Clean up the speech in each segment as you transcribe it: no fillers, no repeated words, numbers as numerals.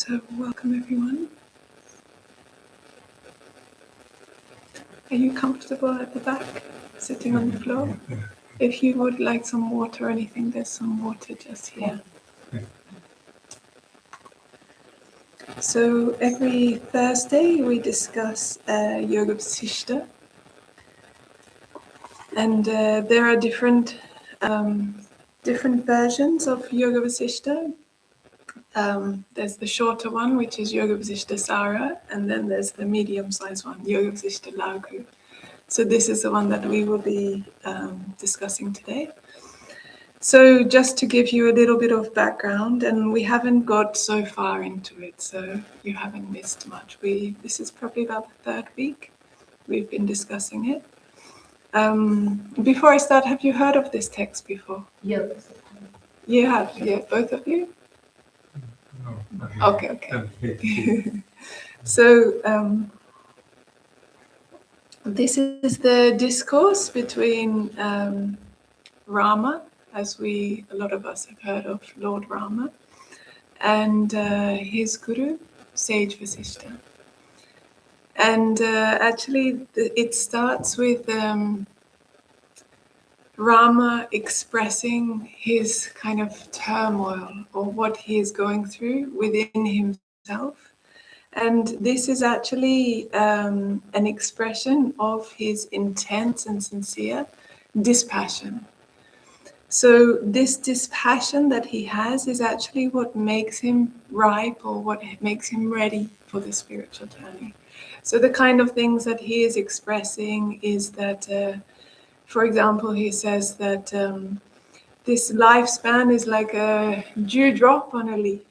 So welcome everyone. Are you comfortable at the back, sitting on the floor? If you would like some water or anything, there's some water just here. So every Thursday we discuss Yoga Vasishta, and there are different versions of Yoga Vasishta. There's the shorter one, which is Yoga Vasishta Sara, and then there's the medium-sized one, Yoga Vasishta Laghu. So this is the one that we will be discussing today. So just to give you a little bit of background, and we haven't got so far into it, so you haven't missed much. This is probably about the third week we've been discussing it. Before I start, have you heard of this text before? Yes. You have, yeah, both of you? No. Okay. So this is the discourse between Rama, as a lot of us have heard of Lord Rama, and his guru, Sage Vasishta. And actually, it starts with Rama expressing his kind of turmoil or what he is going through within himself. And this is actually an expression of his intense and sincere dispassion. So this dispassion that he has is actually what makes him ripe, or what makes him ready for the spiritual journey. So the kind of things that he is expressing is that, for example, he says that this lifespan is like a dewdrop on a leaf.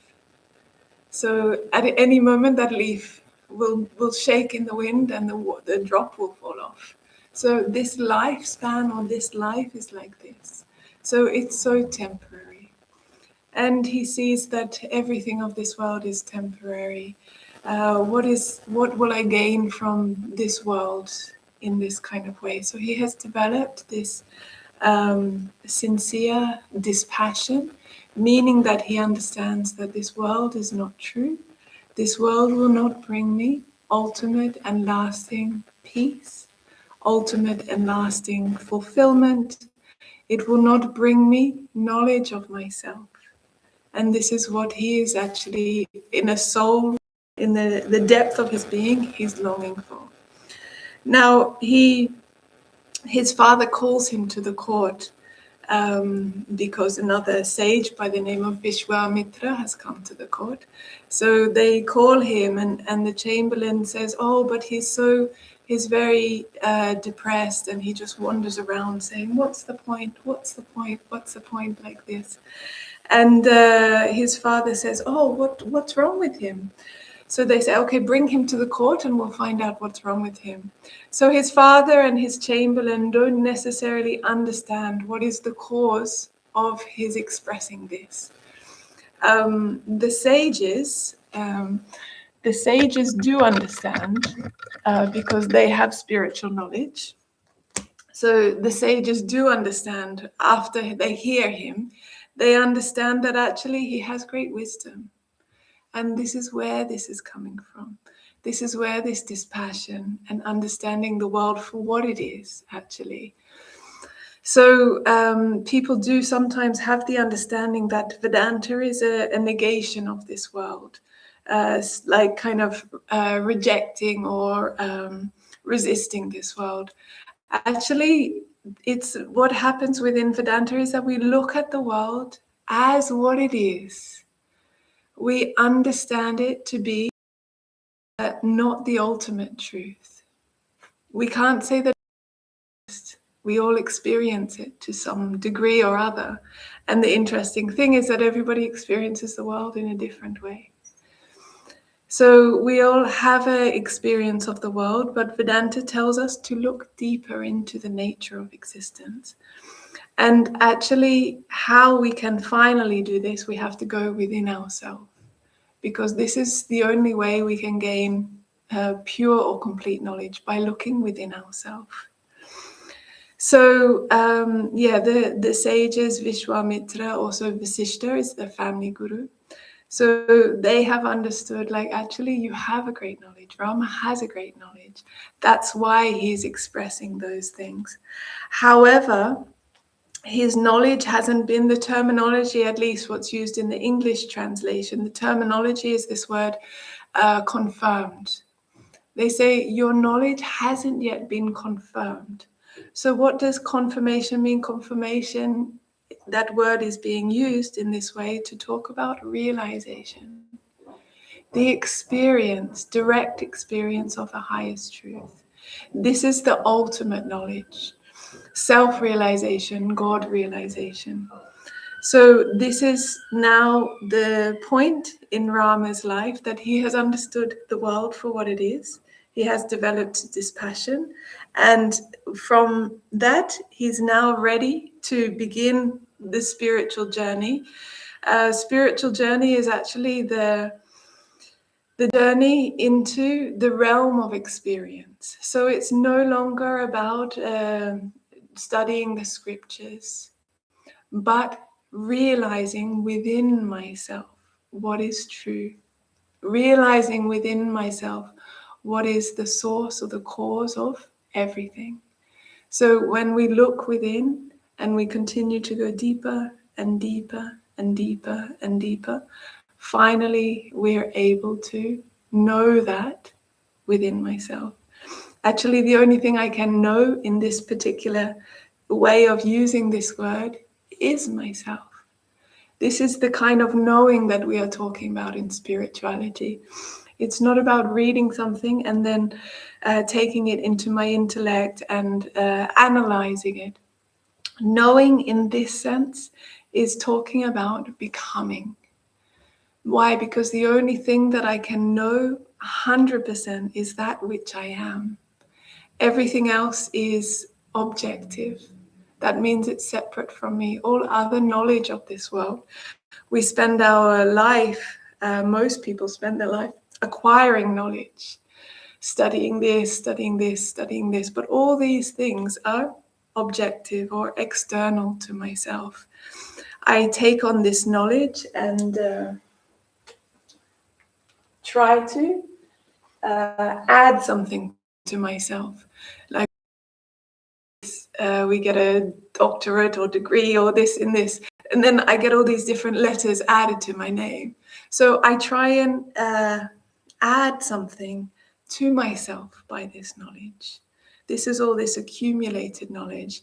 So at any moment that leaf will shake in the wind and the drop will fall off. So this lifespan or this life is like this. So it's so temporary. And he sees that everything of this world is temporary. What will I gain from this world in this kind of way? So he has developed this sincere dispassion, meaning that he understands that this world is not true. This world will not bring me ultimate and lasting peace, ultimate and lasting fulfillment. It will not bring me knowledge of myself. And this is what he is actually, in a soul, in the depth of his being, he's longing for. Now, his father calls him to the court because another sage by the name of Vishwamitra has come to the court. So they call him, and the chamberlain says, "Oh, but he's very depressed, and he just wanders around saying, 'What's the point? What's the point? What's the point?' like this." And his father says, "Oh, what's wrong with him?" So they say, "Okay, bring him to the court and we'll find out what's wrong with him." So his father and his chamberlain don't necessarily understand what is the cause of his expressing this. The sages do understand because they have spiritual knowledge. So the sages do understand after they hear him, they understand that actually he has great wisdom. And this is where this is coming from. This is where this dispassion and understanding the world for what it is, actually. So people do sometimes have the understanding that Vedanta is a negation of this world, like kind of rejecting or resisting this world. Actually, it's what happens within Vedanta is that we look at the world as what it is. We understand it to be not the ultimate truth. We can't say that we all experience it to some degree or other. And the interesting thing is that everybody experiences the world in a different way. So we all have an experience of the world, but Vedanta tells us to look deeper into the nature of existence. And actually, how we can finally do this, we have to go within ourselves. Because this is the only way we can gain pure or complete knowledge, by looking within ourselves. So, the sages, Vishwamitra, also Vasishta is the family guru. So they have understood, like, actually, you have a great knowledge. Rama has a great knowledge. That's why he's expressing those things. However, his knowledge hasn't been the terminology, at least what's used in the English translation. The terminology is this word, confirmed. They say your knowledge hasn't yet been confirmed. So what does confirmation mean? Confirmation, that word is being used in this way to talk about realization. The experience, direct experience of the highest truth. This is the ultimate knowledge. Self-realization, God realization. So this is now the point in Rama's life, that he has understood the world for what it is. He has developed dispassion, and from that he's now ready to begin the spiritual journey. Spiritual journey is actually the journey into the realm of experience. So it's no longer about studying the scriptures, but realizing within myself what is true, realizing within myself what is the source or the cause of everything. So when we look within and we continue to go deeper and deeper and deeper and deeper, finally we're able to know that within myself. Actually, the only thing I can know in this particular way of using this word is myself. This is the kind of knowing that we are talking about in spirituality. It's not about reading something and then taking it into my intellect and analyzing it. Knowing in this sense is talking about becoming. Why? Because the only thing that I can know 100% is that which I am. Everything else is objective. That means it's separate from me. All other knowledge of this world, we spend our life, most people spend their life acquiring knowledge, studying this, studying this, studying this. But all these things are objective or external to myself. I take on this knowledge and try to add something to myself. Like we get a doctorate or degree or this in this, and then I get all these different letters added to my name. So I try and add something to myself by this knowledge. This is all this accumulated knowledge.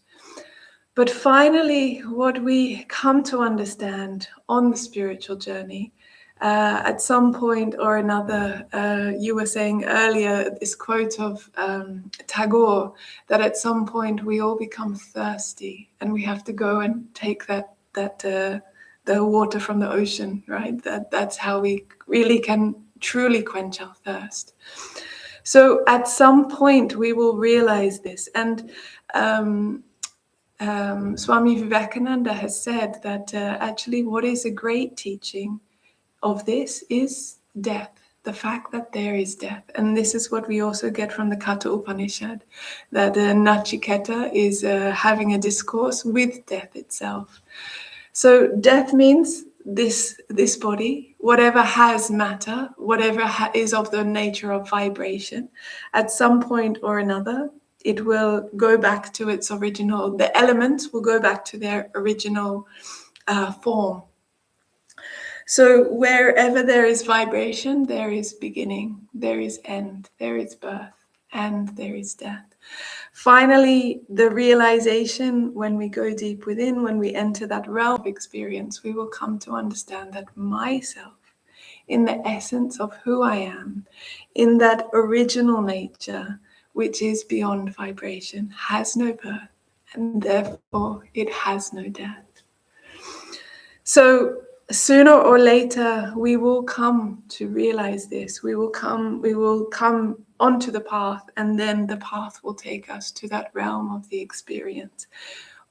But finally, what we come to understand on the spiritual journey, at some point or another, you were saying earlier this quote of Tagore, that at some point we all become thirsty and we have to go and take the water from the ocean, right? That's how we really can truly quench our thirst. So at some point we will realize this. And Swami Vivekananda has said that actually what is a great teaching of this is death, the fact that there is death. And this is what we also get from the Katha Upanishad, that Nachiketa is having a discourse with death itself. So death means this body, whatever has matter, whatever is of the nature of vibration, at some point or another, it will go back to its original, the elements will go back to their original form. So wherever there is vibration, there is beginning, there is end, there is birth, and there is death. Finally, the realization, when we go deep within, when we enter that realm of experience, we will come to understand that myself, in the essence of who I am, in that original nature, which is beyond vibration, has no birth, and therefore it has no death. So sooner or later, we will come to realize this. We will come onto the path, and then the path will take us to that realm of the experience,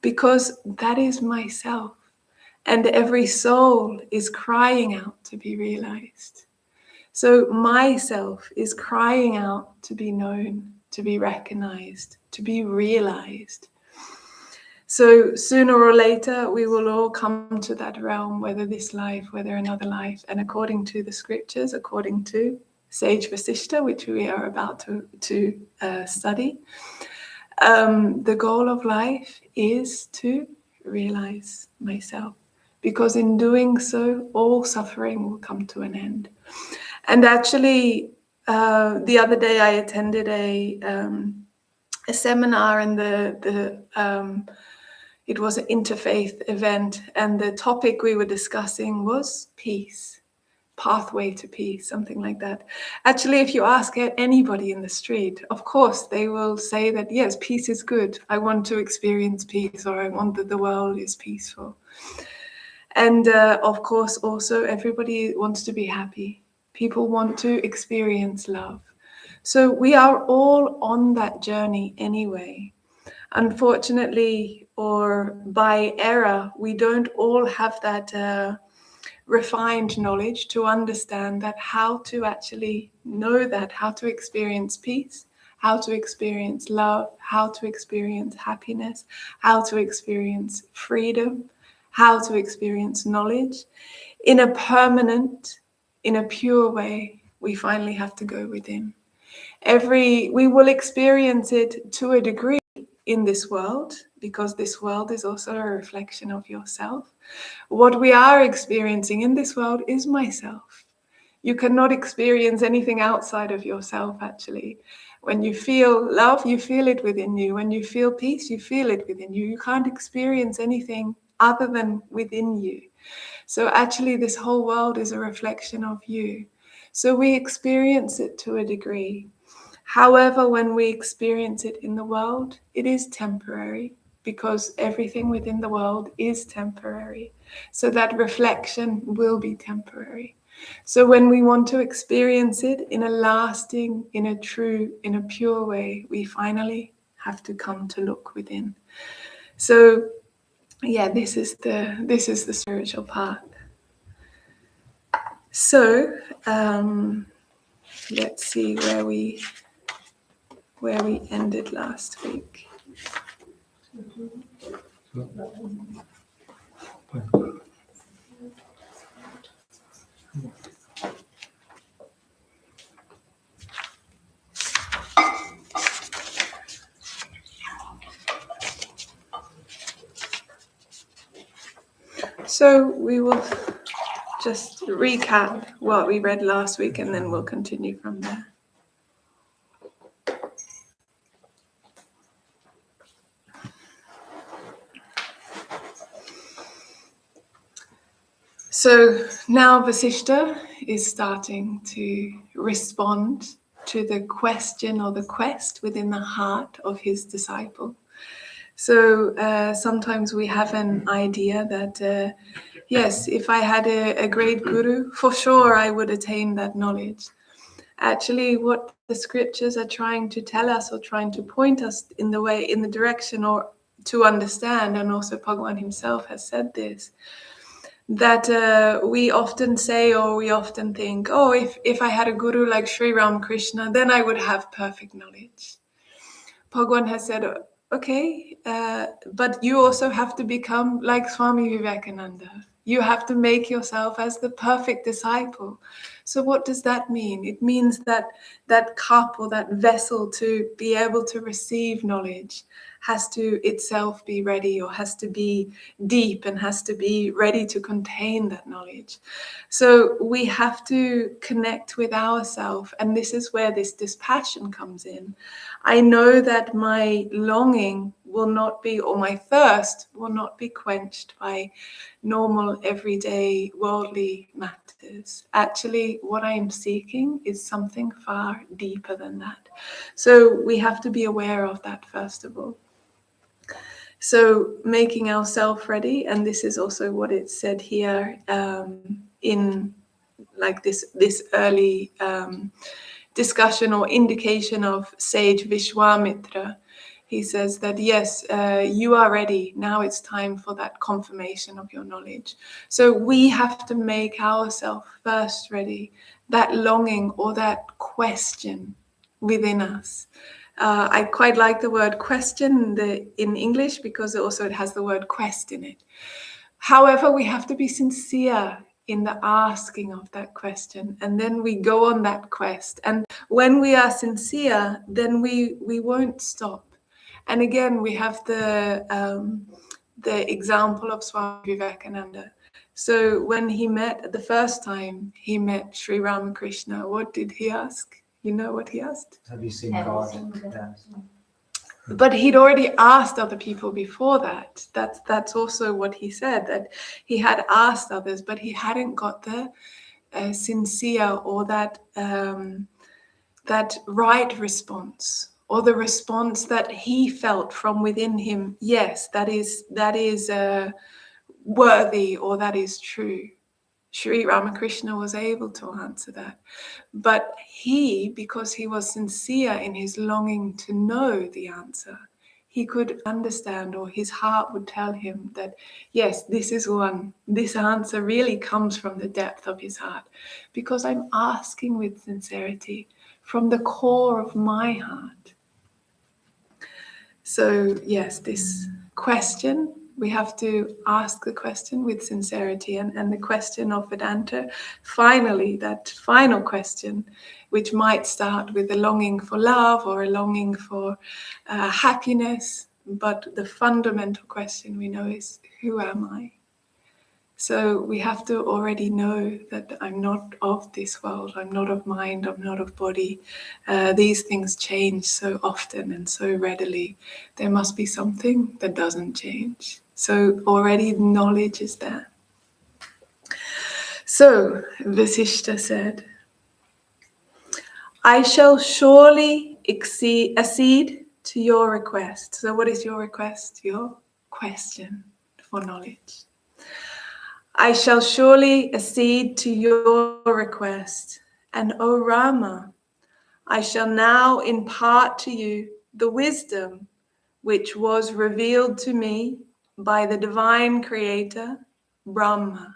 because that is myself, and every soul is crying out to be realized. So myself is crying out to be known, to be recognized, to be realized. So sooner or later, we will all come to that realm, whether this life, whether another life. And according to the scriptures, according to Sage Vasishta, which we are about to study, the goal of life is to realize myself. Because in doing so, all suffering will come to an end. And actually, the other day I attended a seminar, and it was an interfaith event, and the topic we were discussing was peace, pathway to peace, something like that. Actually, if you ask anybody in the street, of course, they will say that, yes, peace is good. I want to experience peace, or I want that the world is peaceful. And of course, also, everybody wants to be happy. People want to experience love. So we are all on that journey anyway. Unfortunately, or by error, we don't all have that refined knowledge to understand that how to actually know that, how to experience peace, how to experience love, how to experience happiness, how to experience freedom, how to experience knowledge in a permanent, in a pure way. We finally have to go within. We will experience it to a degree in this world, because this world is also a reflection of yourself. What we are experiencing in this world is myself. You cannot experience anything outside of yourself, actually. When you feel love, you feel it within you. When you feel peace, you feel it within you. You can't experience anything other than within you. So actually, this whole world is a reflection of you. So we experience it to a degree. However, when we experience it in the world, it is temporary, because everything within the world is temporary. So that reflection will be temporary. So when we want to experience it in a lasting, in a true, in a pure way, we finally have to come to look within. So yeah, this is the spiritual path. So let's see where we ended last week. So we will just recap what we read last week, and then we'll continue from there. So now Vasishta is starting to respond to the question or the quest within the heart of his disciple. So sometimes we have an idea that, yes, if I had a great guru, for sure I would attain that knowledge. Actually, what the scriptures are trying to tell us, or trying to point us in the direction, or to understand, and also Bhagavan himself has said this, that we often say, or we often think, oh, if I had a guru like Sri Ramakrishna, then I would have perfect knowledge. Bhagavan has said, okay, but you also have to become like Swami Vivekananda. You have to make yourself as the perfect disciple. So what does that mean? It means that that cup, or that vessel to be able to receive knowledge, has to itself be ready, or has to be deep, and has to be ready to contain that knowledge. So we have to connect with ourselves, and this is where this dispassion comes in. I know that my longing will not be, or my thirst will not be quenched by normal, everyday, worldly matters. Actually, what I am seeking is something far deeper than that. So we have to be aware of that, first of all. So making ourselves ready, and this is also what it said here in like this early discussion or indication of sage Vishwamitra. He says that, yes, you are ready. Now it's time for that confirmation of your knowledge. So we have to make ourselves first ready. That longing, or that question within us, I quite like the word question in English because also it has the word quest in it. However, we have to be sincere in the asking of that question, and then we go on that quest. And when we are sincere, then we won't stop. And again, we have the example of Swami Vivekananda. So when he met the first time he met Sri Ramakrishna, what did he ask? You know what he asked? Have you seen God? Yeah. But he'd already asked other people before that. That's also what he said, that he had asked others, but he hadn't got the sincere or that right response, or the response that he felt from within him. Yes, that is worthy, or that is true. Sri Ramakrishna was able to answer that. But he, because he was sincere in his longing to know the answer, he could understand, or his heart would tell him that, yes, this is one. This answer really comes from the depth of his heart, because I'm asking with sincerity from the core of my heart. So, yes, this question, we have to ask the question with sincerity, and the question of Vedanta, finally, that final question, which might start with a longing for love or a longing for happiness, but the fundamental question we know is, who am I? So we have to already know that I'm not of this world, I'm not of mind, I'm not of body. These things change so often and so readily. There must be something that doesn't change. So already knowledge is there. So Vasishta said, I shall surely accede to your request. So what is your request? Your question for knowledge. I shall surely accede to your request, and O Rama, I shall now impart to you the wisdom which was revealed to me by the divine creator, Brahma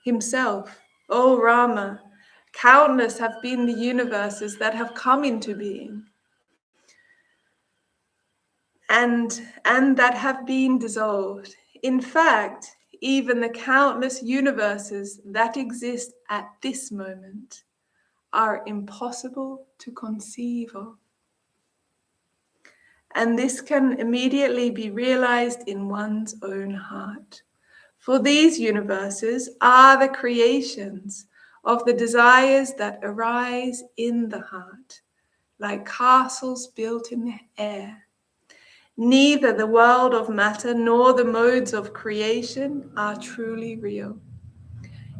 himself. O Rama, countless have been the universes that have come into being, and that have been dissolved. In fact, even the countless universes that exist at this moment are impossible to conceive of. And this can immediately be realized in one's own heart. For these universes are the creations of the desires that arise in the heart, like castles built in the air. Neither the world of matter nor the modes of creation are truly real.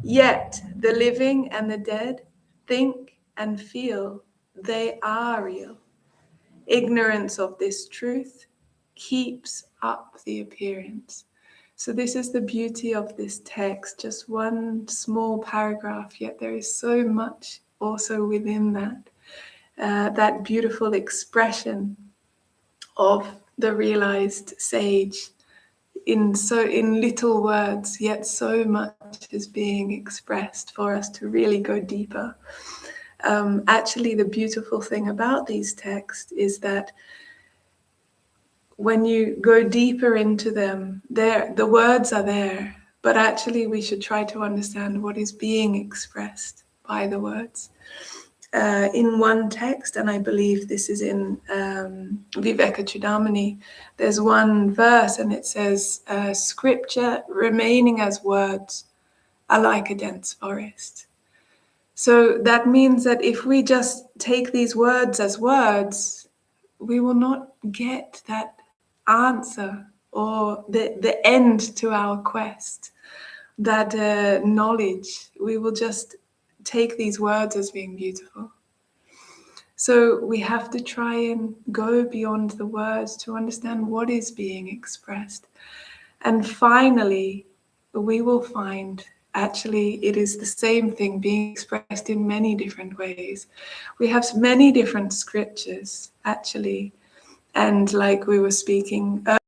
Yet the living and the dead think and feel they are real. Ignorance of this truth keeps up the appearance. So this is the beauty of this text, just one small paragraph, yet there is so much also within that beautiful expression of the realized sage in little words, yet so much is being expressed for us to really go deeper. Actually, the beautiful thing about these texts is that when you go deeper into them, the words are there, but actually we should try to understand what is being expressed by the words. In one text, and I believe this is in Viveka Chudamani, there's one verse and it says, scripture remaining as words are like a dense forest. So that means that if we just take these words as words, we will not get that answer or the end to our quest, that knowledge. We will just take these words as being beautiful. So we have to try and go beyond the words to understand what is being expressed. And finally, we will find actually it is the same thing being expressed in many different ways. We have many different scriptures, actually. And like we were speaking earlier,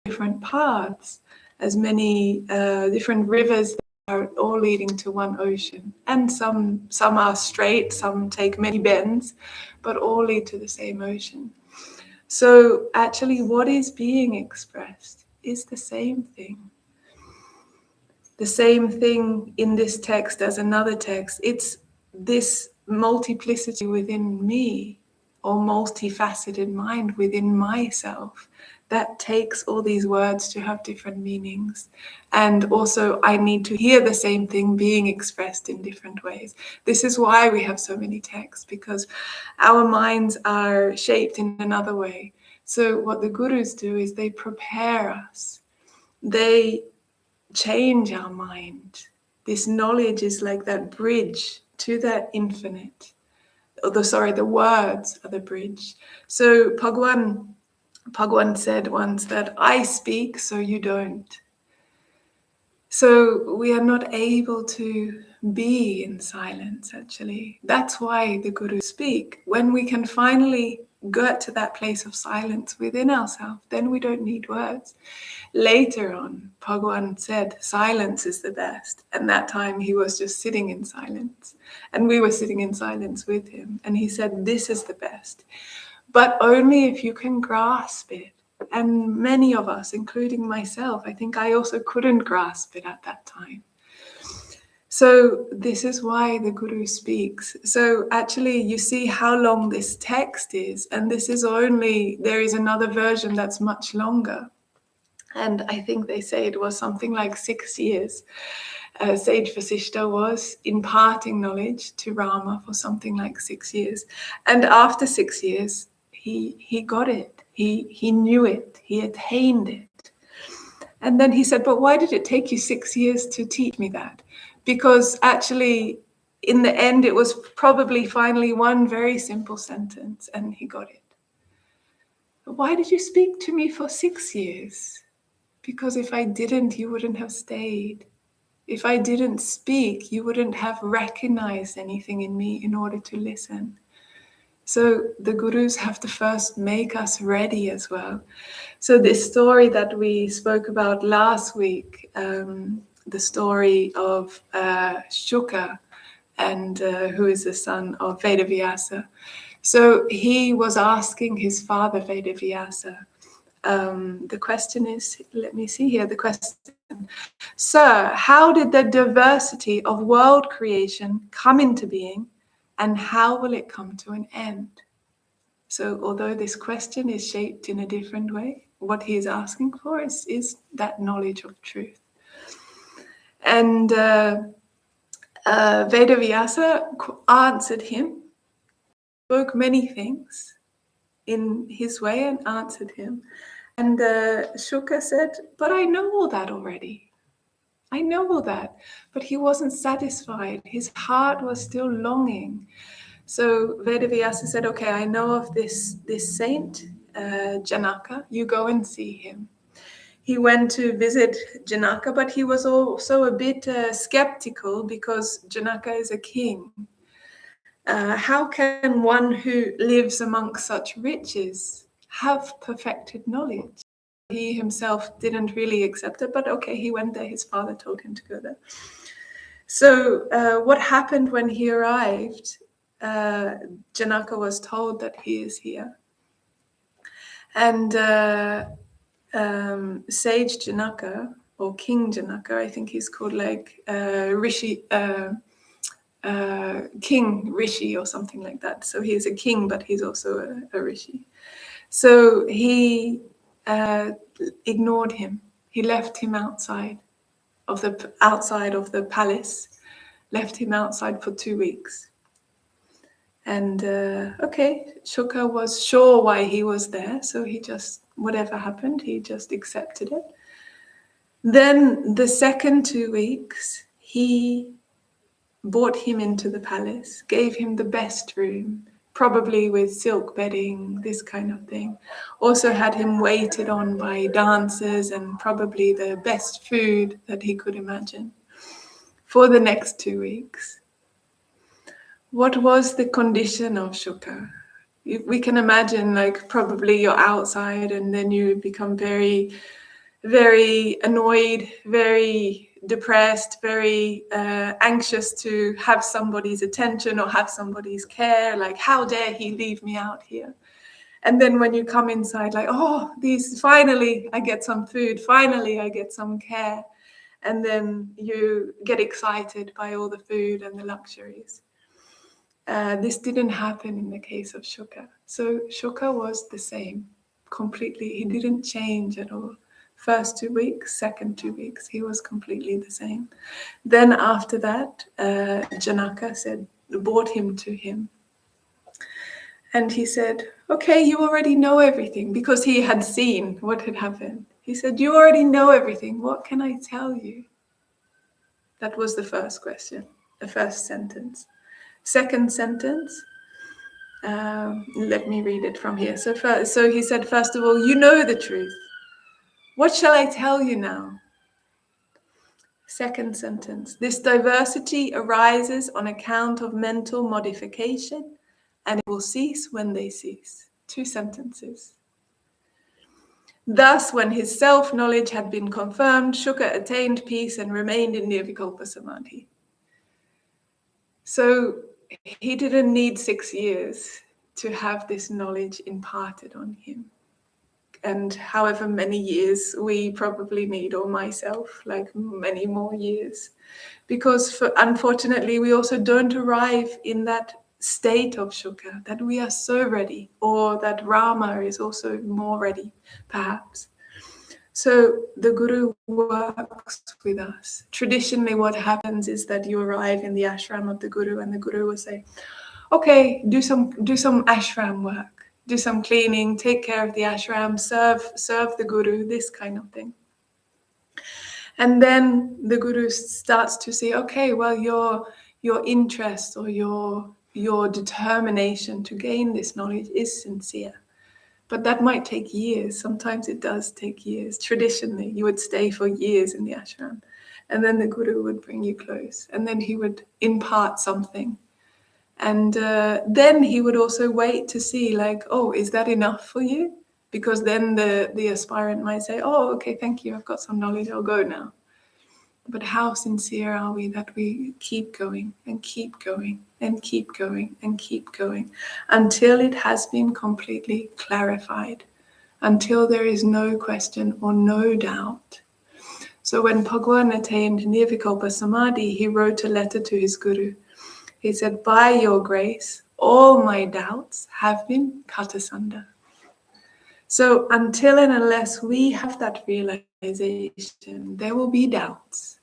different paths, as many different rivers are all leading to one ocean. And some are straight, some take many bends, but all lead to the same ocean. So actually what is being expressed is the same thing. The same thing in this text as another text. It's this multiplicity within me, or multifaceted mind within myself, that takes all these words to have different meanings. And also I need to hear the same thing being expressed in different ways. This is why we have so many texts, because our minds are shaped in another way. So what the gurus do is they prepare us. They change our mind. This knowledge is like that bridge to that infinite. The words are the bridge. So Bhagwan said once that I speak so you don't. So we are not able to be in silence, actually. That's why the gurus speak. When we can finally get to that place of silence within ourselves, then we don't need words. Later on, Bhagwan said silence is the best. And that time he was just sitting in silence. And we were sitting in silence with him. And he said, this is the best. But only if you can grasp it. And many of us, including myself, I think I also couldn't grasp it at that time. So this is why the Guru speaks. So actually you see how long this text is, and this is only, there is another version that's much longer. And I think they say it was something like 6 years. Sage Vasishta was imparting knowledge to Rama for something like 6 years. And after 6 years, he got it. He knew it. He attained it. And then he said, but why did it take you 6 years to teach me that? Because actually, in the end, it was probably finally one very simple sentence, and he got it. But why did you speak to me for 6 years? Because if I didn't, you wouldn't have stayed. If I didn't speak, you wouldn't have recognized anything in me in order to listen. So the gurus have to first make us ready as well. So this story that we spoke about last week, the story of Shuka, and who is the son of Vedavyasa. So he was asking his father Vedavyasa. The question is, let me see here, the question. Sir, how did the diversity of world creation come into being, and how will it come to an end? So although this question is shaped in a different way, what he is asking for is that knowledge of truth. And Vedavyasa answered him, spoke many things in his way and answered him. And Shuka said, but I know all that already. I know all that. But he wasn't satisfied. His heart was still longing. So Vedavyasa said, okay, I know of this saint, Janaka. You go and see him. He went to visit Janaka, but he was also a bit skeptical because Janaka is a king. How can one who lives amongst such riches have perfected knowledge? He himself didn't really accept it, but okay, he went there. His father told him to go there. So what happened when he arrived? Janaka was told that he is here. And Sage Janaka, or King Janaka, I think he's called like Rishi, King Rishi or something like that. So he's a king, but he's also a Rishi. So he ignored him. He left him outside of the palace, left him outside for 2 weeks. And okay, Shuka was sure why he was there, so he just, whatever happened, he just accepted it. Then the second 2 weeks, he brought him into the palace, gave him the best room, probably with silk bedding, this kind of thing. Also had him waited on by dancers and probably the best food that he could imagine for the next 2 weeks. What was the condition of Shuka? We can imagine, like, probably you're outside and then you become very, very annoyed, very depressed, very anxious to have somebody's attention or have somebody's care, like how dare he leave me out here. And then when you come inside, like, oh, finally I get some food, finally I get some care. And then you get excited by all the food and the luxuries. This didn't happen in the case of Shuka. So Shuka was the same, completely. He didn't change at all. First 2 weeks, second 2 weeks, he was completely the same. Then after that, Janaka brought him to him. And he said, okay, you already know everything, because he had seen what had happened. He said, you already know everything. What can I tell you? That was the first question, the first sentence. Second sentence, let me read it from here. So he said, first of all, you know the truth. What shall I tell you now? Second sentence, this diversity arises on account of mental modification, and it will cease when they cease. 2 sentences. Thus, when his self-knowledge had been confirmed, Shuka attained peace and remained in Nirvikalpa Samadhi. So he didn't need 6 years to have this knowledge imparted on him. And however many years we probably need, or myself, like many more years. Because unfortunately, we also don't arrive in that state of Shuka, that we are so ready, or that Rama is also more ready, perhaps. So the Guru works with us. Traditionally, what happens is that you arrive in the ashram of the Guru, and the Guru will say, okay, do some ashram work, do some cleaning, take care of the ashram, serve the Guru, this kind of thing. And then the Guru starts to see, okay, well, your interest or your determination to gain this knowledge is sincere. But that might take years. Sometimes it does take years. Traditionally, you would stay for years in the ashram. And then the Guru would bring you close. And then he would impart something. And then he would also wait to see, like, oh, is that enough for you? Because then the aspirant might say, oh, okay, thank you, I've got some knowledge, I'll go now. But how sincere are we that we keep going and keep going and keep going and keep going until it has been completely clarified, until there is no question or no doubt. So when Bhagwan attained Nirvikalpa Samadhi, he wrote a letter to his Guru. He said, by your grace, all my doubts have been cut asunder. So until and unless we have that realization, there will be doubts.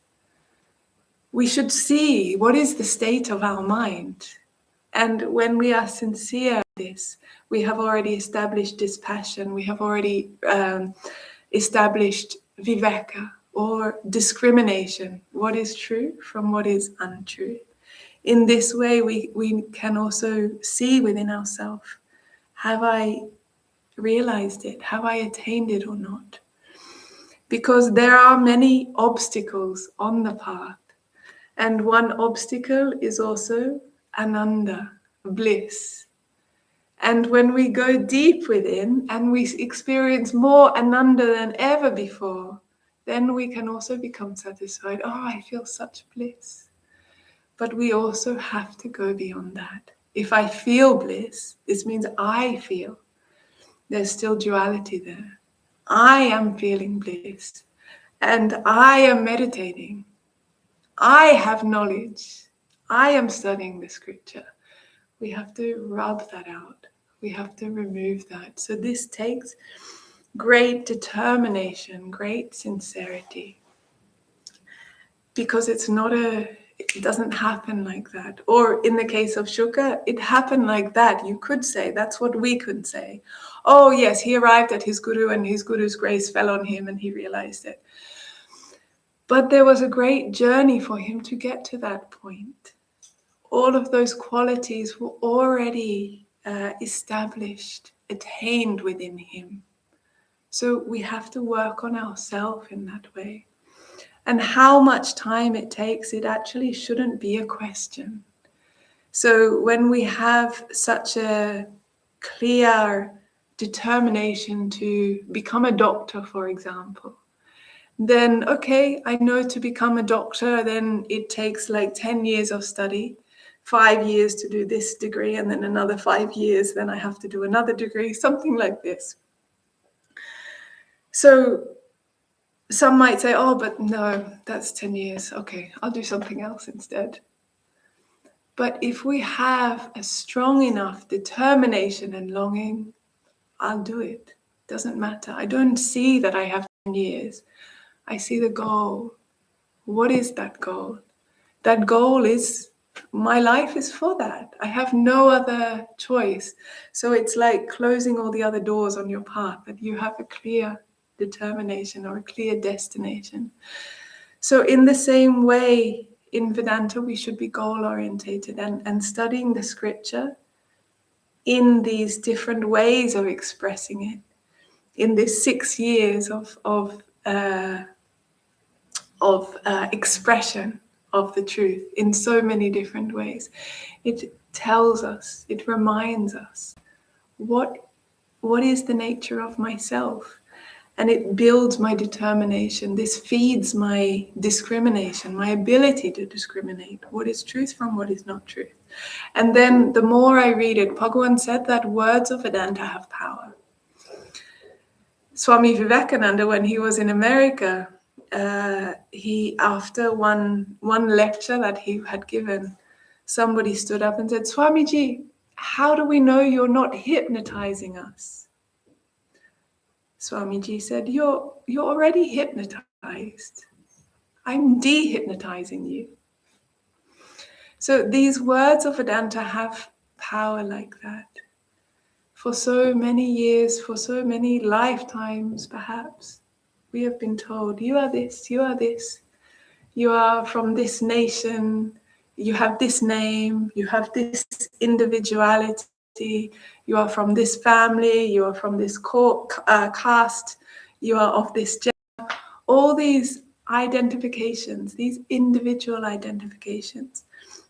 We should see what is the state of our mind. And when we are sincere in this, we have already established dispassion, we have already established viveka, or discrimination, what is true from what is untrue. In this way, we can also see within ourselves, have I realized it? Have I attained it or not? Because there are many obstacles on the path. And one obstacle is also ananda, bliss. And when we go deep within and we experience more ananda than ever before, then we can also become satisfied. Oh, I feel such bliss. But we also have to go beyond that. If I feel bliss, this means I feel. There's still duality there. I am feeling bliss, and I am meditating. I have knowledge. I am studying the scripture. We have to rub that out. We have to remove that. So this takes great determination, great sincerity. Because it doesn't happen like that. Or in the case of Shuka, it happened like that. You could say, that's what we could say. Oh yes, he arrived at his Guru and his Guru's grace fell on him and he realized it. But there was a great journey for him to get to that point. All of those qualities were already established, attained within him. So we have to work on ourselves in that way. And how much time it takes, it actually shouldn't be a question. So when we have such a clear determination to become a doctor, for example, then okay, I know to become a doctor, then it takes like 10 years of study, 5 years to do this degree, and then another 5 years, then I have to do another degree, something like this. So some might say, oh, but no, that's 10 years. Okay, I'll do something else instead. But if we have a strong enough determination and longing, I'll do it. Doesn't matter. I don't see that I have 10 years. I see the goal. What is that goal? That goal is, my life is for that. I have no other choice. So it's like closing all the other doors on your path, that you have a clear determination or a clear destination. So in the same way, in Vedanta, we should be goal-orientated, and studying the scripture in these different ways of expressing it, in these 6 years of expression of the truth in so many different ways. It tells us, it reminds us what is the nature of myself, and it builds my determination. This feeds my discrimination, my ability to discriminate what is truth from what is not truth. And then the more I read it, Bhagavan said that words of Vedanta have power. Swami Vivekananda, when he was in America, he, after one lecture that he had given, somebody stood up and said, Swamiji, how do we know you're not hypnotizing us? Swamiji said, you're already hypnotized. I'm de-hypnotizing you. So these words of Vedanta have power like that. For so many years, for so many lifetimes, perhaps, we have been told, you are this, you are this. You are from this nation, you have this name, you have this individuality, you are from this family, you are from this caste, you are of this gender. All these identifications, these individual identifications,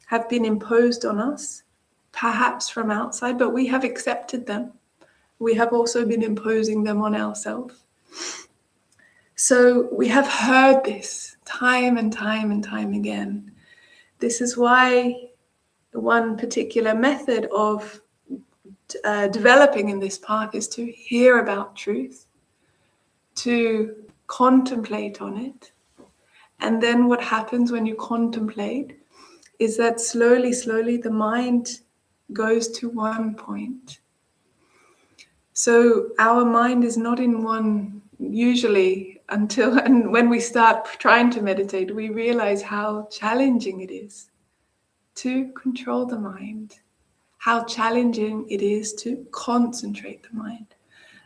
have been imposed on us, perhaps from outside, but we have accepted them. We have also been imposing them on ourselves. So we have heard this time and time and time again. This is why one particular method of developing in this path is to hear about truth, to contemplate on it. And then what happens when you contemplate is that slowly, slowly the mind goes to one point. So our mind is not in one, usually, until, and when we start trying to meditate, we realize how challenging it is to control the mind, how challenging it is to concentrate the mind.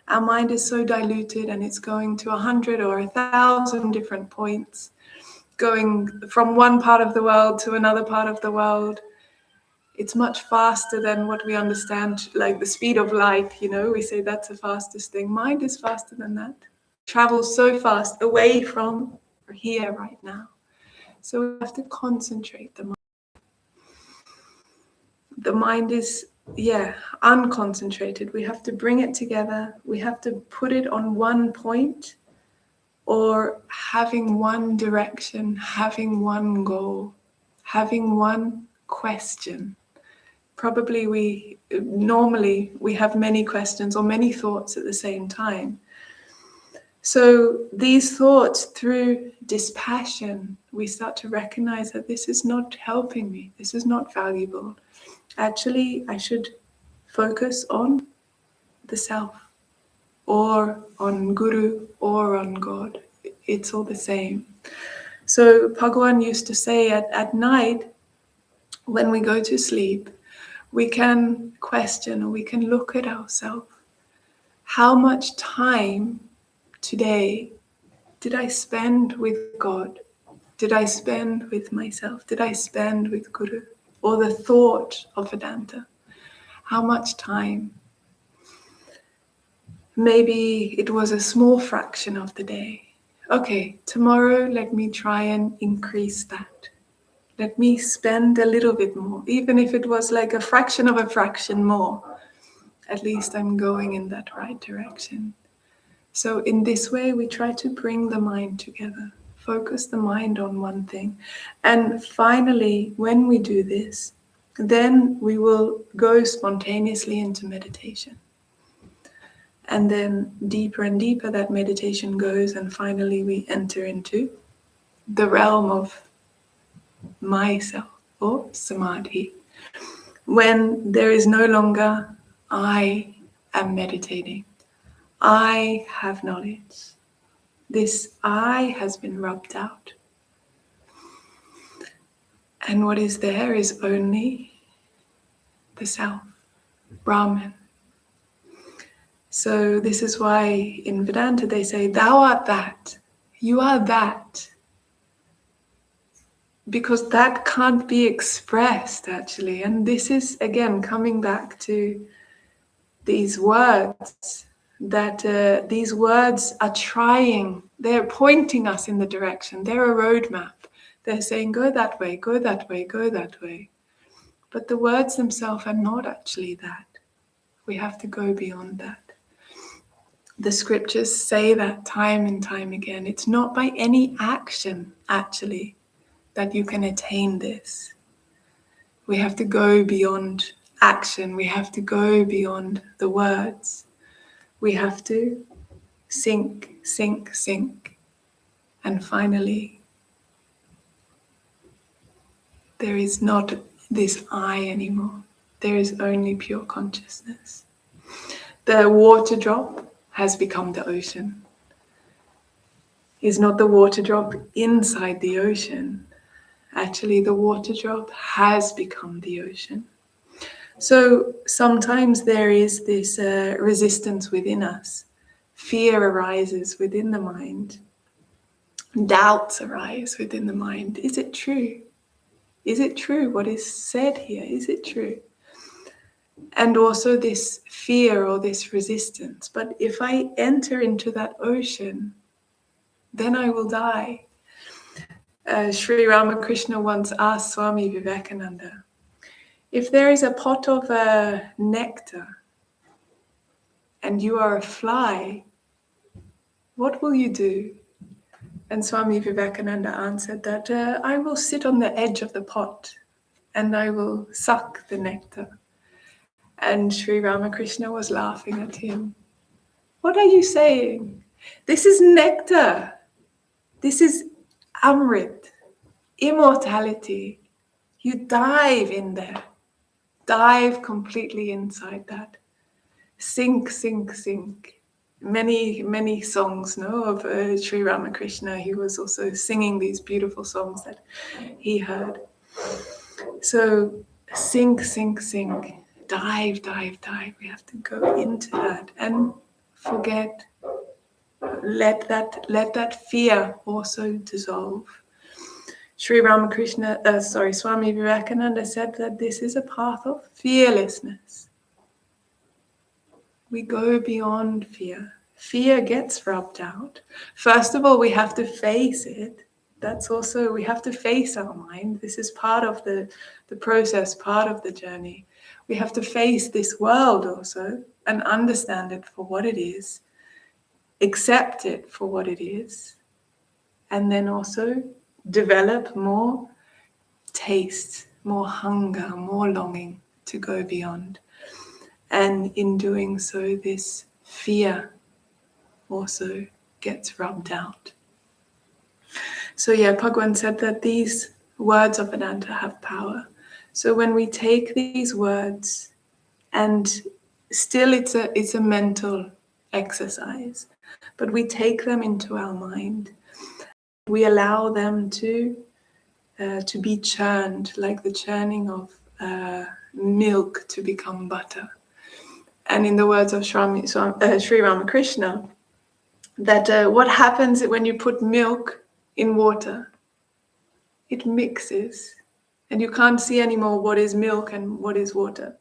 Our mind is so diluted, and it's going to 100 or 1,000 different points, going from one part of the world to another part of the world. It's much faster than what we understand, like the speed of light, we say that's the fastest thing. Mind is faster than that. Travels so fast away from here right now. So we have to concentrate the mind. The mind is, unconcentrated. We have to bring it together. We have to put it on one point, or having one direction, having one goal, having one question. Probably normally we have many questions or many thoughts at the same time. So these thoughts, through dispassion, we start to recognize that this is not helping me. This is not valuable. Actually, I should focus on the self, or on Guru, or on God. It's all the same. So Bhagavan used to say at night, when we go to sleep, we can question, or we can look at ourselves. How much time today did I spend with God? Did I spend with myself? Did I spend with Guru? Or the thought of Vedanta? How much time? Maybe it was a small fraction of the day. Okay, tomorrow let me try and increase that. Let me spend a little bit more, even if it was like a fraction of a fraction more. At least I'm going in that right direction. So in this way, we try to bring the mind together, focus the mind on one thing. And finally, when we do this, then we will go spontaneously into meditation. And then deeper and deeper that meditation goes, and finally we enter into the realm of myself, or samadhi, when there is no longer I am meditating, I have knowledge. This I has been rubbed out. And what is there is only the self, Brahman. So this is why in Vedanta they say, thou art that, you are that. Because that can't be expressed actually. And this is again coming back to these words, that these words are trying, they're pointing us in the direction, they're a roadmap. They're saying, go that way, go that way, go that way. But the words themselves are not actually that. We have to go beyond that. The scriptures say that time and time again. It's not by any action, actually, that you can attain this. We have to go beyond action. We have to go beyond the words. We have to sink, sink, sink. And finally, there is not this I anymore. There is only pure consciousness. The water drop has become the ocean. Is not the water drop inside the ocean. Actually, the water drop has become the ocean. So sometimes there is this resistance within us. Fear arises within the mind. Doubts arise within the mind. Is it true? Is it true what is said here? Is it true? And also this fear or this resistance. But if I enter into that ocean, then I will die. Sri Ramakrishna once asked Swami Vivekananda, if there is a pot of nectar and you are a fly, what will you do? And Swami Vivekananda answered that I will sit on the edge of the pot and I will suck the nectar. And Sri Ramakrishna was laughing at him. What are you saying? This is nectar. This is Amrit, immortality. You dive in there. Dive completely inside that. Sink, sink, sink. Many songs of Sri Ramakrishna. He was also singing these beautiful songs that he heard. So sink, sink, sink. Dive, dive, dive. We have to go into that and forget. Let that fear also dissolve. Swami Vivekananda said that this is a path of fearlessness. We go beyond fear. Fear gets rubbed out. First of all, we have to face it. That's also, we have to face our mind. This is part of the process, part of the journey. We have to face this world also and understand it for what it is, accept it for what it is, and then also develop more taste, more hunger, more longing to go beyond. And in doing so, this fear also gets rubbed out. So Bhagwan said that these words of Vedanta have power. So when we take these words, and still it's a mental exercise, but we take them into our mind, we allow them to be churned, like the churning of milk to become butter. And in the words of Sri Ramakrishna, that what happens when you put milk in water? It mixes, and you can't see anymore what is milk and what is water.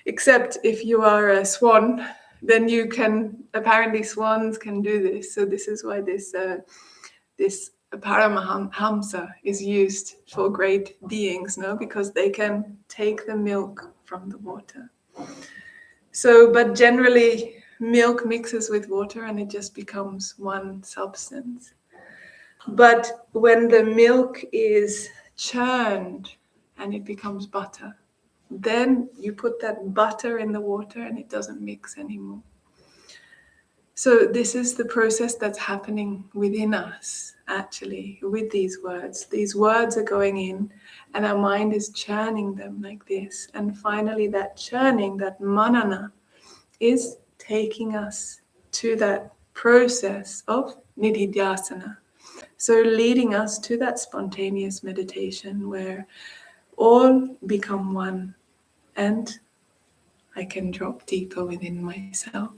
Except if you are a swan, then you can, apparently swans can do this. So this is why this Paramahamsa is used for great beings, because they can take the milk from the water. So, but generally, milk mixes with water and it just becomes one substance. But when the milk is churned and it becomes butter, then you put that butter in the water and it doesn't mix anymore. So this is the process that's happening within us, actually, with these words. These words are going in and our mind is churning them like this. And finally that churning, that manana, is taking us to that process of nididhyasana. So leading us to that spontaneous meditation where all become one and I can drop deeper within myself.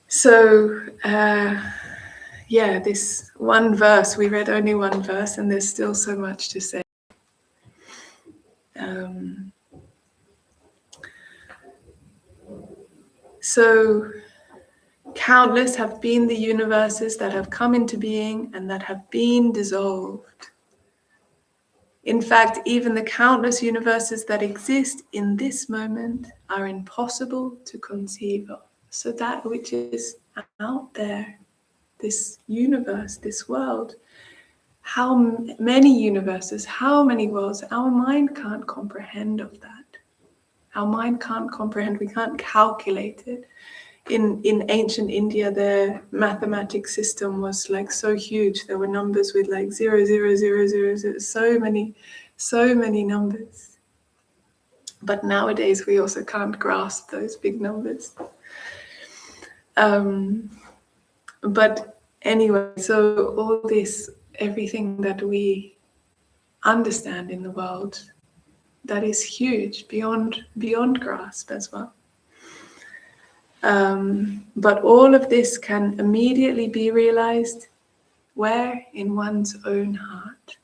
So, this one verse, we read only one verse and there's still so much to say. So, countless have been the universes that have come into being and that have been dissolved. In fact, even the countless universes that exist in this moment are impossible to conceive of. So that which is out there, this universe, this world, how many universes, how many worlds, our mind can't comprehend of that. Our mind can't comprehend, we can't calculate it. In ancient India, their mathematics system was like so huge. There were numbers with like 0, 0, 0, 0, 0, so many numbers. But nowadays we also can't grasp those big numbers. But anyway, so all this, everything that we understand in the world, that is huge, beyond grasp as well. But all of this can immediately be realized where? In one's own heart.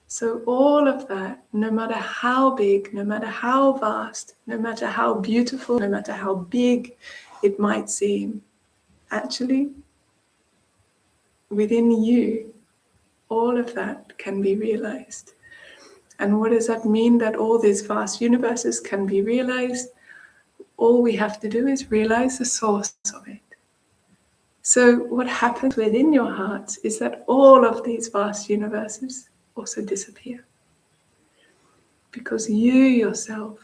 So all of that, no matter how big, no matter how vast, no matter how beautiful, no matter how big it might seem, actually, within you, all of that can be realized. And what does that mean, that all these vast universes can be realized? All we have to do is realize the source of it. So what happens within your heart is that all of these vast universes also disappear. Because you yourself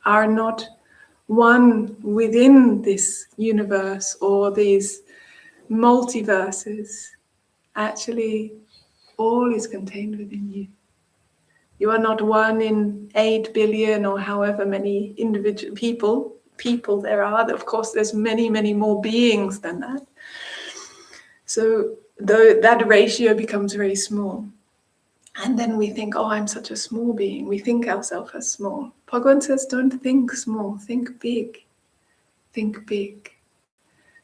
are not one within this universe or these multiverses. Actually, all is contained within you. You are not one in 8 billion or however many individual people there are. Of course, there's many, many more beings than that. So that ratio becomes very small. And then we think, oh, I'm such a small being. We think ourselves as small. Bhagavan says, don't think small, think big. Think big.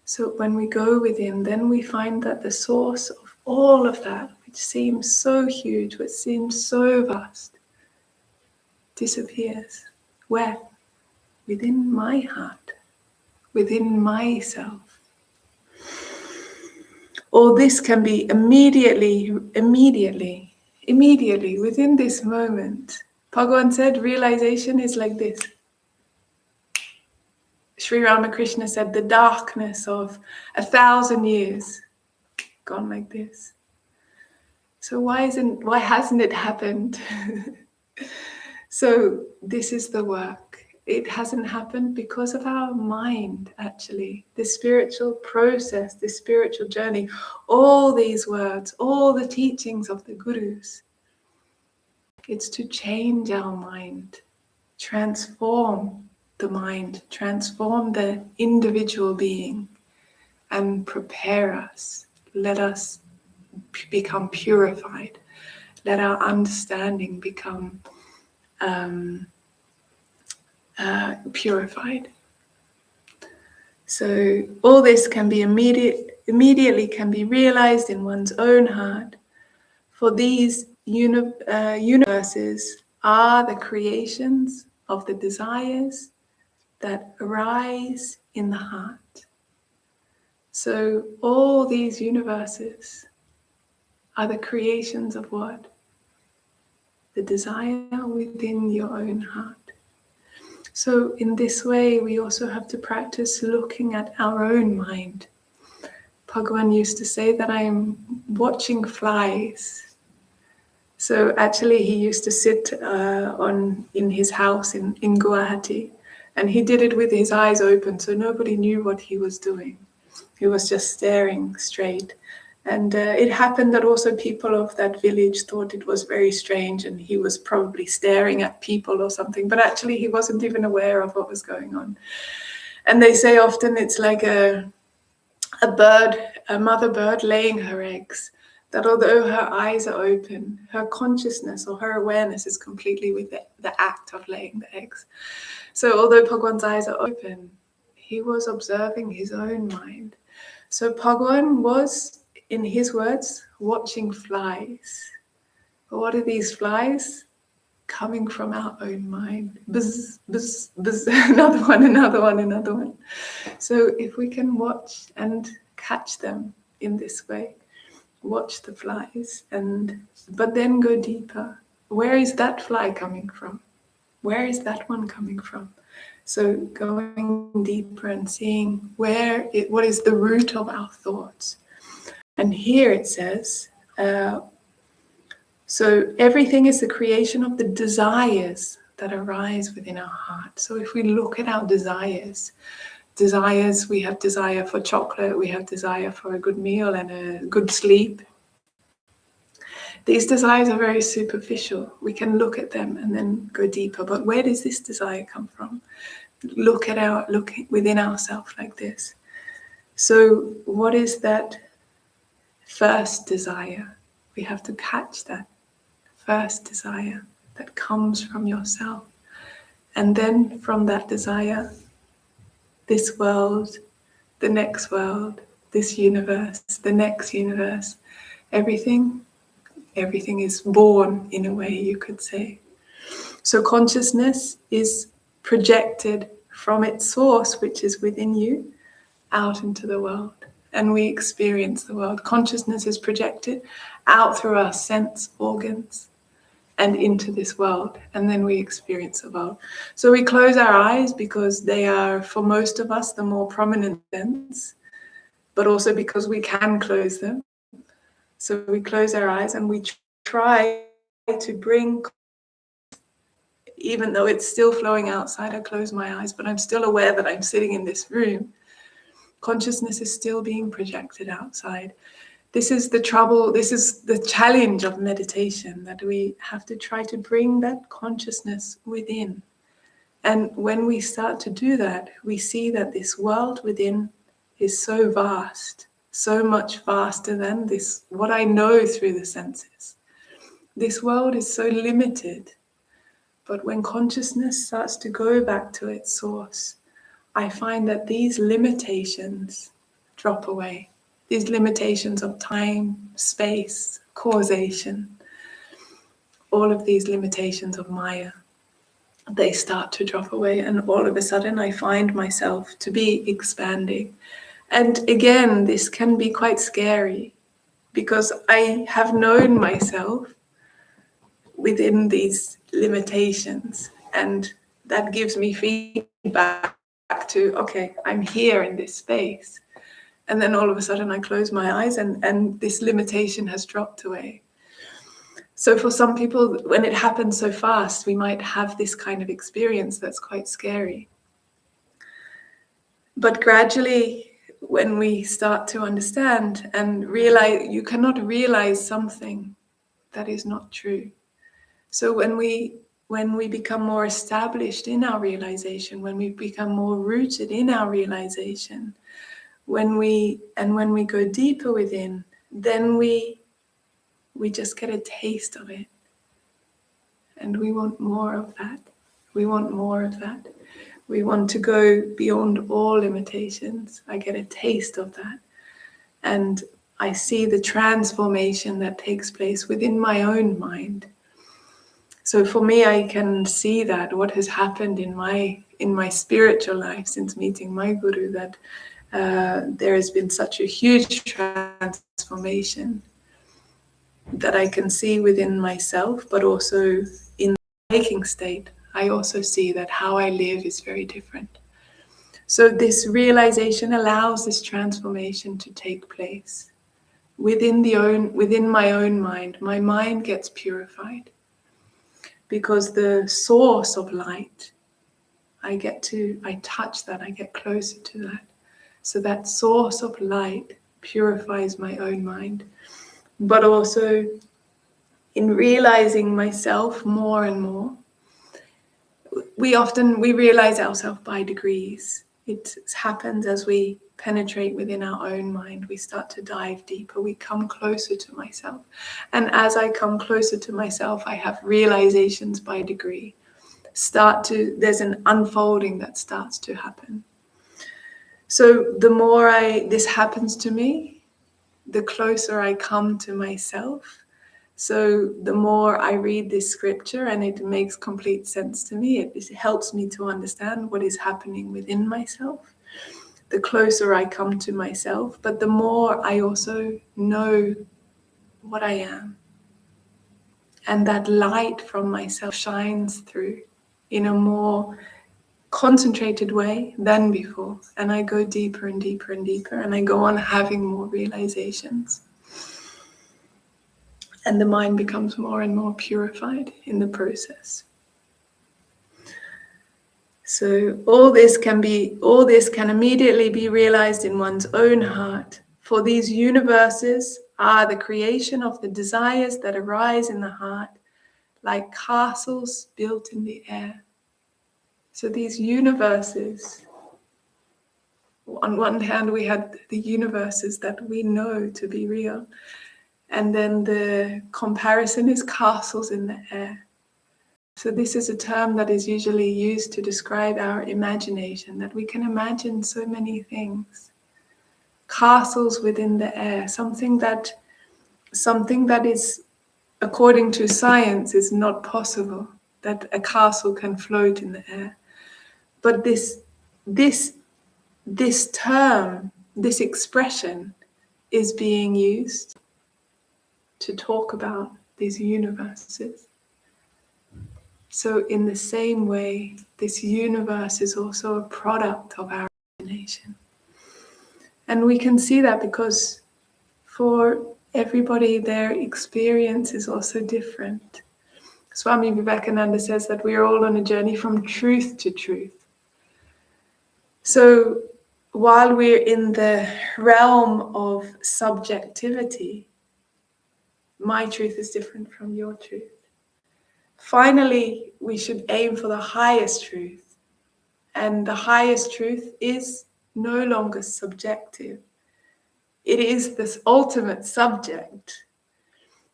So when we go within, then we find that the source of all of that, which seems so huge, which seems so vast, disappears. Where? Within my heart, within myself. All this can be immediately, within this moment. Bhagavan said realization is like this. Sri Ramakrishna said the darkness of 1,000 years gone like this. So why hasn't it happened? So this is the work. It hasn't happened because of our mind, actually. The spiritual process, the spiritual journey, all these words, all the teachings of the gurus. It's to change our mind, transform the mind, transform the individual being, and prepare us. Let us become purified. Let our understanding become purified. So all this can be immediately can be realized in one's own heart. For these universes are the creations of the desires that arise in the heart. So all these universes are the creations of what? The desire within your own heart. So in this way, we also have to practice looking at our own mind. Bhagavan used to say that I'm watching flies. So actually he used to sit in his house in Guwahati, and he did it with his eyes open, so nobody knew what he was doing. He was just staring straight. And it happened that also people of that village thought it was very strange, and he was probably staring at people or something, but actually he wasn't even aware of what was going on. And they say often it's like a bird, a mother bird laying her eggs, that although her eyes are open, her consciousness or her awareness is completely with the act of laying the eggs. So although Bhagwan's eyes are open, he was observing his own mind. So Bhagwan was, in his words, watching flies. But what are these flies? Coming from our own mind. Buzz, buzz, buzz, another one, another one, another one. So if we can watch and catch them in this way, watch the flies, but then go deeper. Where is that fly coming from? Where is that one coming from? So going deeper and seeing what is the root of our thoughts. And here it says, so everything is the creation of the desires that arise within our heart. So if we look at our desires, we have desire for chocolate, we have desire for a good meal and a good sleep. These desires are very superficial. We can look at them and then go deeper. But where does this desire come from? Look within ourselves like this. So what is that first desire? We have to catch that first desire that comes from yourself. And then from that desire, this world, the next world, this universe, the next universe, everything is born, in a way, you could say. So consciousness is projected from its source, which is within you, out into the world. And we experience the world. Consciousness is projected out through our sense organs and into this world. And then we experience the world. So we close our eyes because they are, for most of us, the more prominent sense, but also because we can close them. So we close our eyes and we try to bring, even though it's still flowing outside, I close my eyes, but I'm still aware that I'm sitting in this room. Consciousness is still being projected outside. This is the trouble, this is the challenge of meditation, that we have to try to bring that consciousness within. And when we start to do that, we see that this world within is so vast, so much vaster than this, what I know through the senses. This world is so limited, but when consciousness starts to go back to its source, I find that these limitations drop away. These limitations of time, space, causation, all of these limitations of Maya, they start to drop away, and all of a sudden I find myself to be expanding. And again, this can be quite scary because I have known myself within these limitations, and that gives me feedback to, okay, I'm here in this space. And then all of a sudden I close my eyes and this limitation has dropped away. So for some people, when it happens so fast, we might have this kind of experience that's quite scary. But gradually, when we start to understand and realize, you cannot realize something that is not true. So when we become more established in our realization, when we become more rooted in our realization, when we go deeper within, then we just get a taste of it. And we want more of that. We want more of that. We want to go beyond all limitations. I get a taste of that. And I see the transformation that takes place within my own mind. So for me, I can see that what has happened in my spiritual life since meeting my guru, that there has been such a huge transformation that I can see within myself, but also in the waking state. I also see that how I live is very different. So this realization allows this transformation to take place within my own mind. My mind gets purified because the source of light, I touch that, I get closer to that. So that source of light purifies my own mind. But also in realizing myself more and more, we realize ourselves by degrees. It happens as we penetrate within our own mind. We start to dive deeper. We come closer to myself. And as I come closer to myself, I have realizations by degree. There's an unfolding that starts to happen. So the more this happens to me, the closer I come to myself. So the more I read this scripture and it makes complete sense to me, it helps me to understand what is happening within myself. The closer I come to myself, but the more I also know what I am. And that light from myself shines through in a more concentrated way than before. And I go deeper and deeper and deeper, and I go on having more realizations. And the mind becomes more and more purified in the process. So all this can immediately be realized in one's own heart. For these universes are the creation of the desires that arise in the heart, like castles built in the air. So these universes, on one hand, we had the universes that we know to be real. And then the comparison is castles in the air. So this is a term that is usually used to describe our imagination, that we can imagine so many things. Castles within the air, something that is, according to science, is not possible, that a castle can float in the air. But this term, this expression is being used to talk about these universes. So in the same way, this universe is also a product of our imagination. And we can see that because for everybody, their experience is also different. Swami Vivekananda says that we are all on a journey from truth to truth. So while we're in the realm of subjectivity, my truth is different from your truth. Finally, we should aim for the highest truth. And the highest truth is no longer subjective. It is this ultimate subject,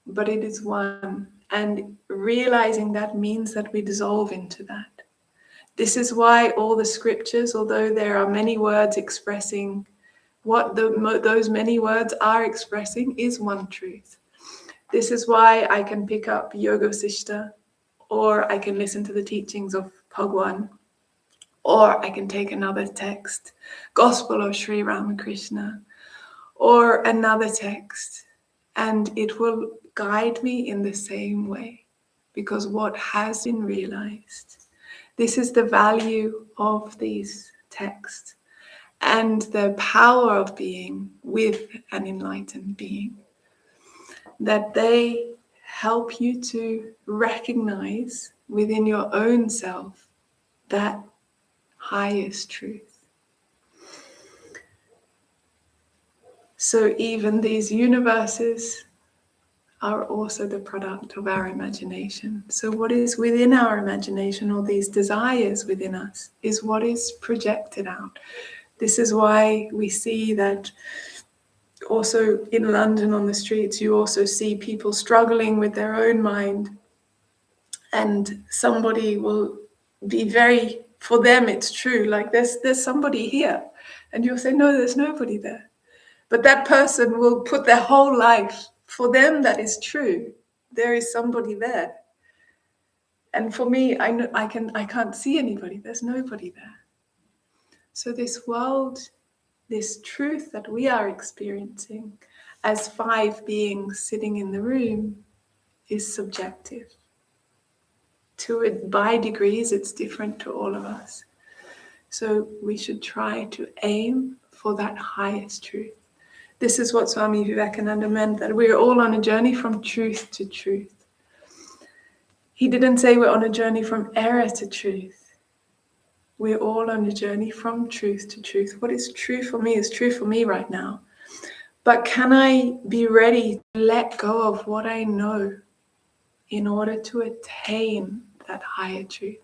but it is one. And realizing that means that we dissolve into that. This is why all the scriptures, although there are many words expressing what those many words are expressing, is one truth. This is why I can pick up Yoga Vasishta, or I can listen to the teachings of Bhagwan, or I can take another text, Gospel of Sri Ramakrishna, or another text, and it will guide me in the same way, because what has been realized, this is the value of these texts and the power of being with an enlightened being, that they help you to recognize within your own self that highest truth. So even these universes are also the product of our imagination. So what is within our imagination, or these desires within us, is what is projected out. This is why we see that also in London on the streets, you also see people struggling with their own mind. And somebody will be for them it's true, like there's somebody here. And you'll say, no, there's nobody there. But that person will put their whole life, for them that is true. There is somebody there. And for me, I can't see anybody. There's nobody there. So this world, this truth that we are experiencing as 5 beings sitting in the room is subjective. to it by degrees. It's different to all of us. So we should try to aim for that highest truth. This is what Swami Vivekananda meant, that we're all on a journey from truth to truth. He didn't say we're on a journey from error to truth. We're all on a journey from truth to truth. What is true for me is true for me right now. But can I be ready to let go of what I know in order to attain that higher truth?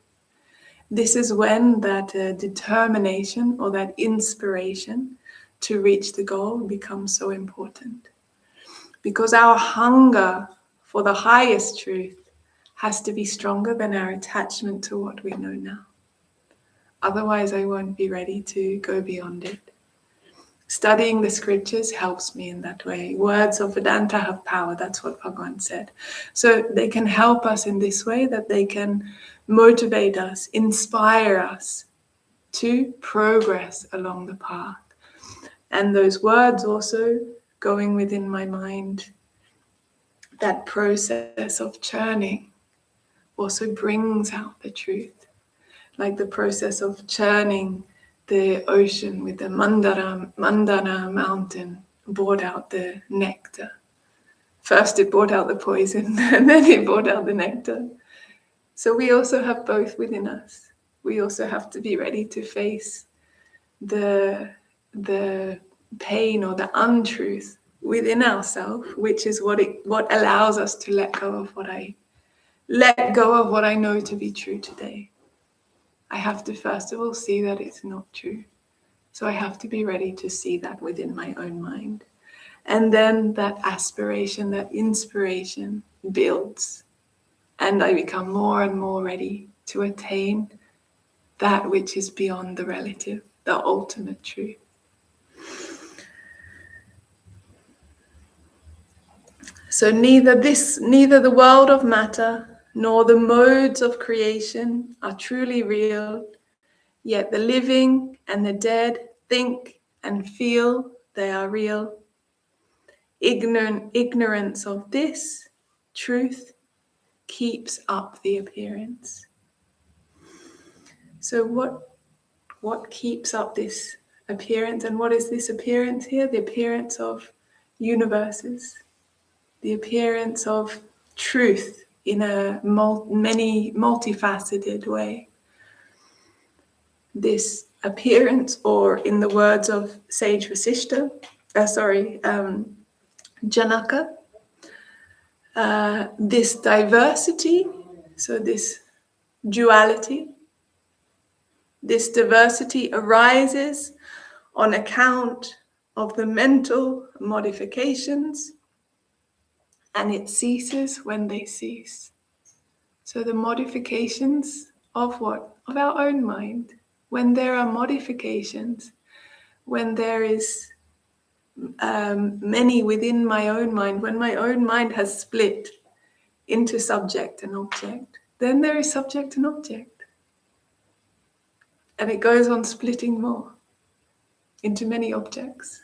This is when that determination or that inspiration to reach the goal becomes so important. Because our hunger for the highest truth has to be stronger than our attachment to what we know now. Otherwise, I won't be ready to go beyond it. Studying the scriptures helps me in that way. Words of Vedanta have power. That's what Bhagavan said. So they can help us in this way, that they can motivate us, inspire us to progress along the path. And those words also going within my mind, that process of churning also brings out the truth. Like the process of churning the ocean with the Mandana mountain brought out the nectar. First it brought out the poison, and then it brought out the nectar. So we also have both within us. We also have to be ready to face the pain or the untruth within ourselves, which is what allows us to let go of what I know to be true today. I have to first of all see that it's not true. So I have to be ready to see that within my own mind. And then that aspiration, that inspiration builds. And I become more and more ready to attain that which is beyond the relative, the ultimate truth. So neither the world of matter nor the modes of creation are truly real, yet the living and the dead think and feel they are real. Ignorance of this truth keeps up the appearance. So what keeps up this appearance, and what is this appearance here? The appearance of universes, the appearance of truth in a multifaceted way. This appearance, or in the words of sage Vasishta, Janaka, this diversity, so this duality, this diversity arises on account of the mental modifications, and it ceases when they cease. So the modifications of what? Of our own mind. When there are modifications, when there is many within my own mind, when my own mind has split into subject and object, then there is subject and object. And it goes on splitting more into many objects.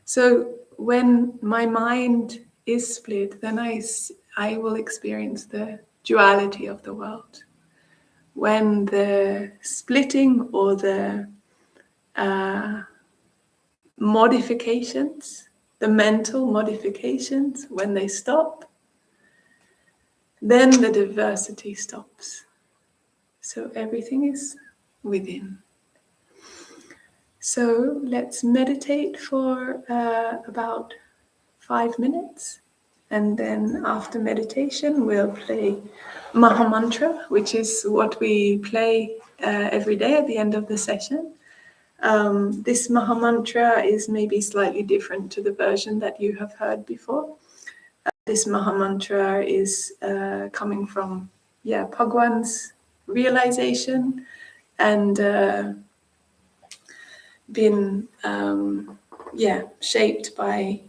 So when my mind is split, then I will experience the duality of the world. When the splitting or the modifications, the mental modifications, when they stop, then the diversity stops. So everything is within. So let's meditate for about 5 minutes. And then after meditation, we'll play Maha Mantra, which is what we play every day at the end of the session. This Maha Mantra is maybe slightly different to the version that you have heard before. This Maha Mantra is coming from Bhagwan's realization and been shaped by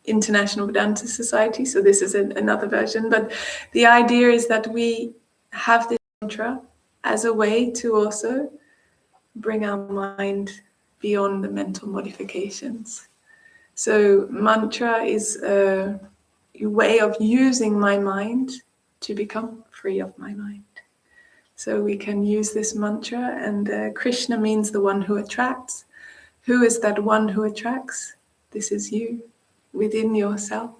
International Vedanta Society. So this is another version, but the idea is that we have this mantra as a way to also bring our mind beyond the mental modifications. So mantra is a way of using my mind to become free of my mind. So we can use this mantra, and Krishna means the one who attracts. Who is that one who attracts? This is you, within yourself.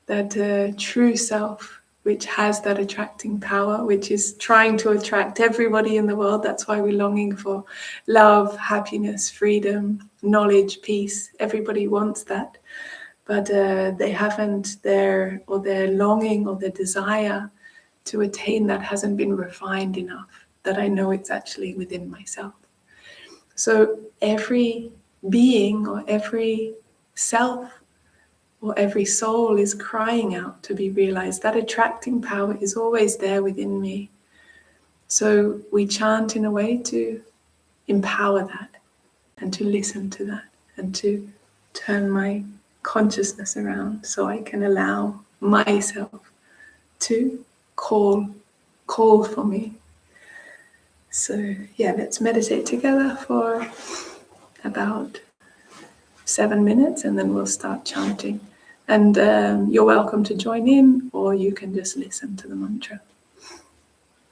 That true self, which has that attracting power, which is trying to attract everybody in the world. That's why we're longing for love, happiness, freedom, knowledge, peace. Everybody wants that. But they haven't, their longing or their desire to attain that hasn't been refined enough, that I know it's actually within myself. So every being or every self or every soul is crying out to be realized. That attracting power is always there within me. So we chant in a way to empower that and to listen to that and to turn my consciousness around so I can allow myself to call for me. So yeah, let's meditate together for about 7 minutes and then we'll start chanting. And you're welcome to join in, or you can just listen to the mantra.